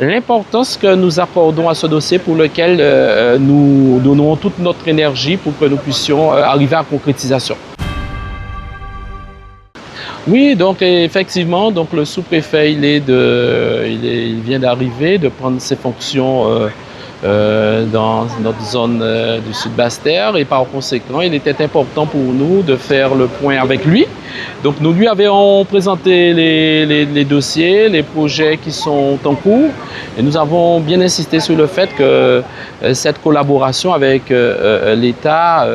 L'importance que nous accordons à ce dossier pour lequel nous donnons toute notre énergie pour que nous puissions arriver à la concrétisation. Oui, donc effectivement, donc le sous-préfet il vient d'arriver, de prendre ses fonctions dans notre zone du Sud-Basse-Terre et par conséquent, il était important pour nous de faire le point avec lui. Donc nous lui avions présenté les dossiers, les projets qui sont en cours et nous avons bien insisté sur le fait que cette collaboration avec l'État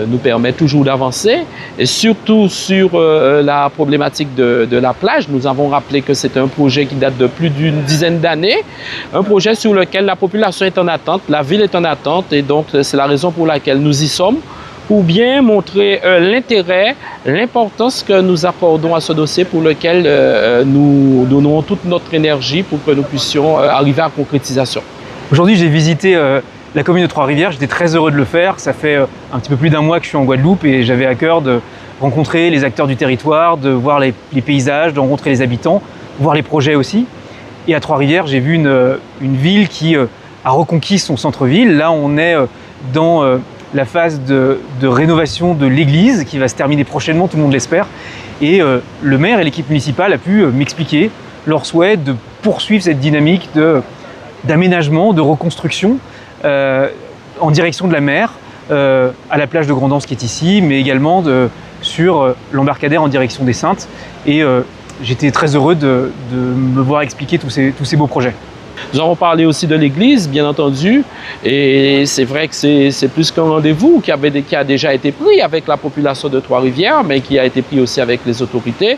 nous permet toujours d'avancer et surtout sur la problématique de la plage. Nous avons rappelé que c'est un projet qui date de plus d'une dizaine d'années, un projet sur lequel la population est en attente, la ville est en attente et donc c'est la raison pour laquelle nous y sommes, pour bien montrer l'intérêt, l'importance que nous accordons à ce dossier pour lequel nous donnons toute notre énergie pour que nous puissions arriver à la concrétisation. Aujourd'hui, j'ai visité la commune de Trois-Rivières, j'étais très heureux de le faire. Ça fait un petit peu plus d'un mois que je suis en Guadeloupe et j'avais à cœur de rencontrer les acteurs du territoire, de voir les paysages, de rencontrer les habitants, voir les projets aussi. Et à Trois-Rivières, j'ai vu une ville qui a reconquis son centre-ville. Là, on est dans la phase de rénovation de l'église qui va se terminer prochainement, tout le monde l'espère. Et le maire et l'équipe municipale a pu m'expliquer leur souhait de poursuivre cette dynamique d'aménagement, de reconstruction en direction de la mer, à la plage de Grand'Anse qui est ici, mais également sur l'embarcadère en direction des Saintes. Et j'étais très heureux de me voir expliquer tous ces beaux projets. Nous avons parlé aussi de l'église, bien entendu, et c'est vrai que c'est plus qu'un rendez-vous qui a déjà été pris avec la population de Trois-Rivières, mais qui a été pris aussi avec les autorités.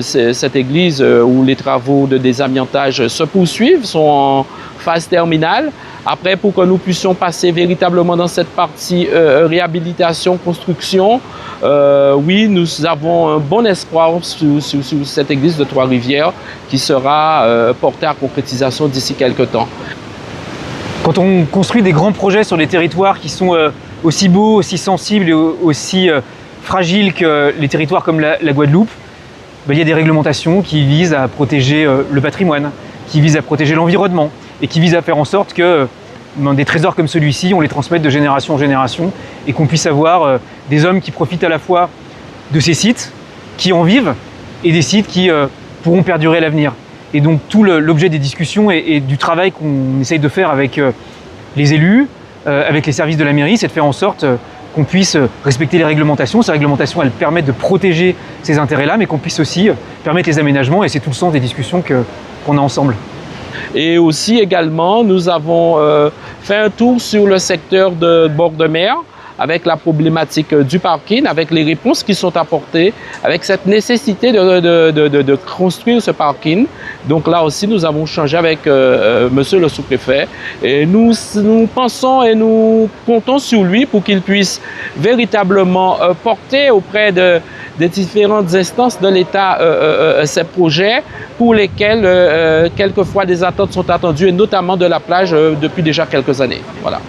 Cette église où les travaux de désamiantage se poursuivent, sont en phase terminale. Après, pour que nous puissions passer véritablement dans cette partie réhabilitation, construction, oui, nous avons un bon espoir sur cette église de Trois-Rivières qui sera portée à concrétisation d'ici quelques temps. Quand on construit des grands projets sur des territoires qui sont aussi beaux, aussi sensibles et aussi fragiles que les territoires comme la Guadeloupe, il y a des réglementations qui visent à protéger le patrimoine, qui visent à protéger l'environnement et qui visent à faire en sorte que des trésors comme celui-ci, on les transmette de génération en génération et qu'on puisse avoir des hommes qui profitent à la fois de ces sites, qui en vivent, et des sites qui pourront perdurer à l'avenir. Et donc tout l'objet des discussions et du travail qu'on essaye de faire avec les élus, avec les services de la mairie, c'est de faire en sorte qu'on puisse respecter les réglementations. Ces réglementations, elles permettent de protéger ces intérêts-là, mais qu'on puisse aussi permettre les aménagements, et c'est tout le sens des discussions qu'on a ensemble. Et aussi également, nous avons fait un tour sur le secteur de bord de mer avec la problématique du parking, avec les réponses qui sont apportées, avec cette nécessité de construire ce parking. Donc là aussi, nous avons changé avec monsieur le sous-préfet et nous pensons et nous comptons sur lui pour qu'il puisse véritablement porter auprès des différentes instances de l'État ces projets pour lesquels quelquefois des attentes sont attendues et notamment de la plage depuis déjà quelques années. Voilà.